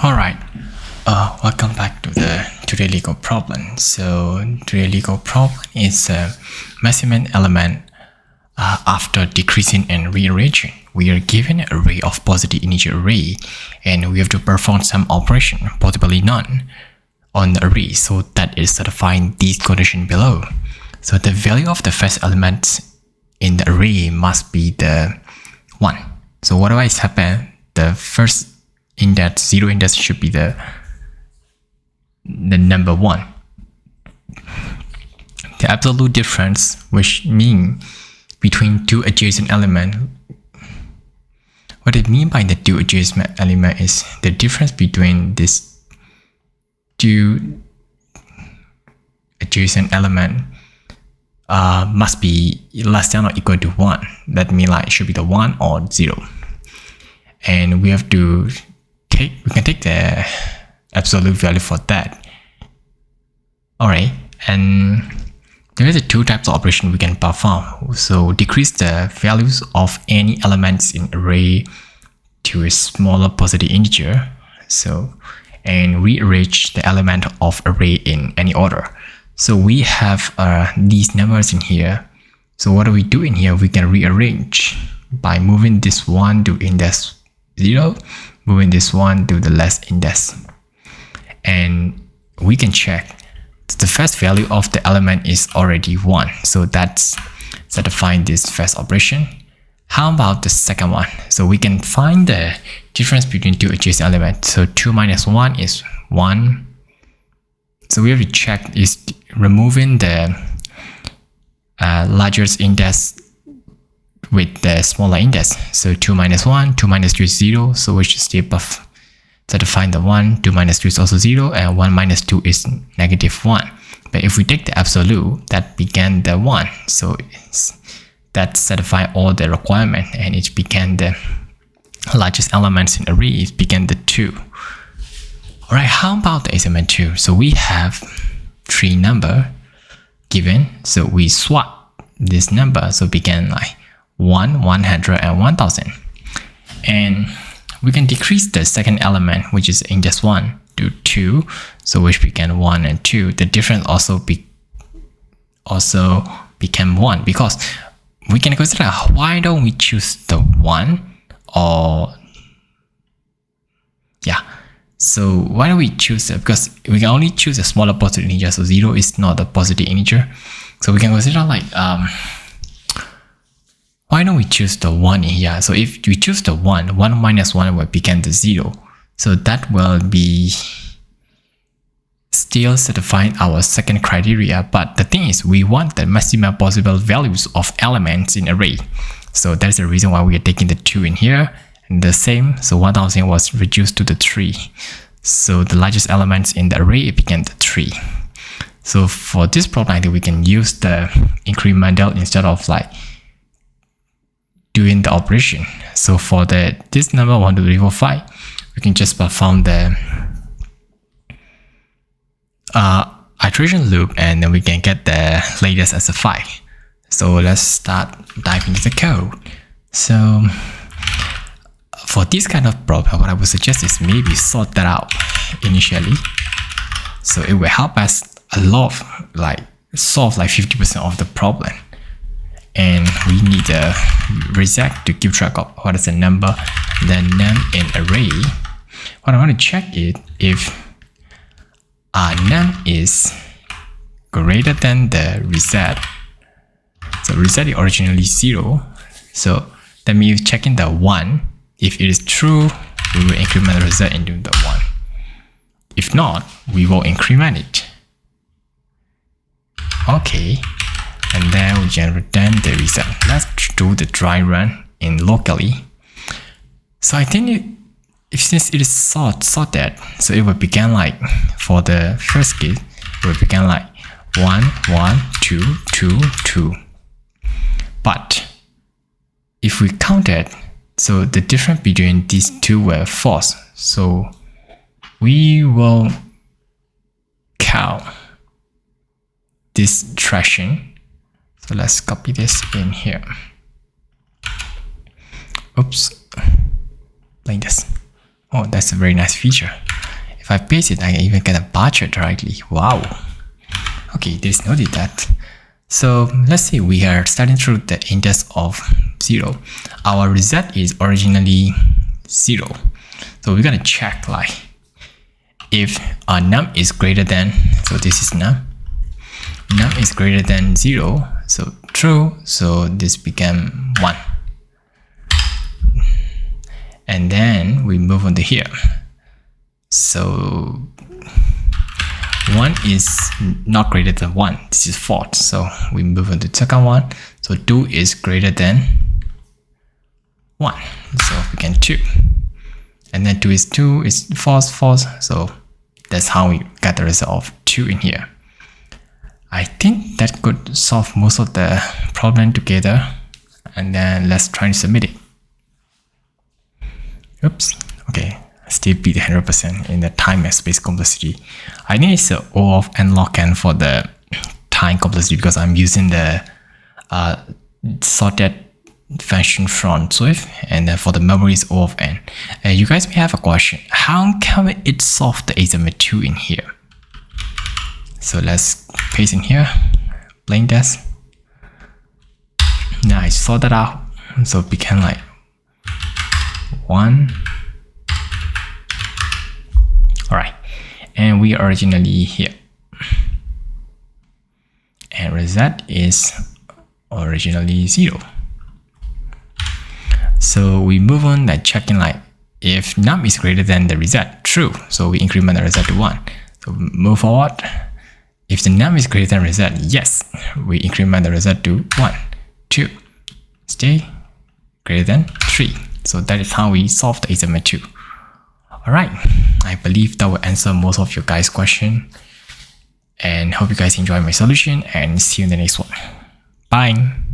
Alright, welcome back to the Leetcode problem. So the Leetcode problem is a measurement element after decreasing and rearranging. We are given an array of positive integer array and we have to perform some operation, possibly none, on the array, so that is satisfying these conditions below. So the value of the first element in the array must be the 1. So whatever is happened, the first index, 0 index should be the number 1. The absolute difference, which mean between two adjacent elements. What it means by the two adjacent element is the difference between these two adjacent element must be less than or equal to 1. That means like it should be the 1 or 0. And we have to we can take the absolute value for that. Alright, and there is two types of operation we can perform. So decrease the values of any elements in array to a smaller positive integer. So and rearrange the element of array in any order. So we have these numbers in here. So what do we do in here? We can rearrange by moving this 1 to index 0, moving this 1 to the last index. And we can check the first value of the element is already 1. So that's satisfying this first operation. How about the second one? So we can find the difference between two adjacent elements. So 2 minus 1 is 1. So we have to check is removing the largest index with the smaller index. So 2 minus 1, 2 minus 2 is 0. So we should step off. So to find the 1, 2 minus 2 is also 0, and 1 minus 2 is negative 1. But if we take the absolute, that began the 1. So that satisfies all the requirement, and it began the largest elements in array, it began the 2. Alright, how about the assignment 2? So we have 3 number given, so we swap this number, so began like 1, 100, and 1000. And we can decrease the second element, which is index 1, to 2, so which became 1 and 2. The difference also became 1, because we can consider why don't we choose the 1 or so why don't we choose it? Because we can only choose a smaller positive integer, so 0 is not a positive integer. So we can consider like why don't we choose the 1 in here? So if we choose the 1, 1 minus 1 will become the 0. So that will be still satisfying our second criteria. But the thing is, we want the maximum possible values of elements in array. So that's the reason why we are taking the 2 in here. And the same, so 1000 was reduced to the 3. So the largest elements in the array became the 3. So for this problem, I think we can use the incremental instead of like doing the operation. So for this number 1, 2, 3, 4, 5, we can just perform the iteration loop, and then we can get the latest as a 5. So let's start diving into the code. So for this kind of problem, what I would suggest is maybe sort that out initially. So it will help us a lot, like solve like 50% of the problem. And we need a reset to keep track of what is the number, the num in array. What I want to check is if num is greater than the reset. So reset is originally 0. So that means checking the 1. If it is true, we will increment the result into the 1. If not, we will increment it. Okay. And then we can return the result. Let's do the dry run in locally. So I think since it is sorted, so it will begin like for the first case, it will begin like 1, 1, 2, 2, 2. But if we counted, so the difference between these two were false. So we will count this traction. So let's copy this in here. Oops, like this. Oh, that's a very nice feature. If I paste it, I can even get a bar chart directly. Wow. Okay, there's no did that. So let's say we are starting through the index of 0. Our result is originally 0. So we're gonna check like if our num is greater than, so this is num is greater than 0, so true, so this became 1. And then we move on to here. So 1 is not greater than 1. This is false. So we move on to the second one. So 2 is greater than 1. So we can 2. And then 2 is false. So that's how we get the result of 2 in here. I think that could solve most of the problem together. And then let's try to submit it. Oops. Okay. Still beat 100% in the time and space complexity. I think it's O of n log n for the time complexity because I'm using the sorted function from Swift, and then for the memory is O of n. You guys may have a question: how can it solve the azimuth 2 in here? So let's paste in here, plain test. Now I sort that out, so it became like 1. Alright, and we are originally here, and result is originally 0. So we move on like checking like if num is greater than the result, true, so we increment the result to 1. So move forward. If the num is greater than result, yes, we increment the result to 1, 2, stay greater than 3. So that is how we solve the azimuth 2. Alright, I believe that will answer most of your guys' question, and hope you guys enjoy my solution, and see you in the next one. Bye!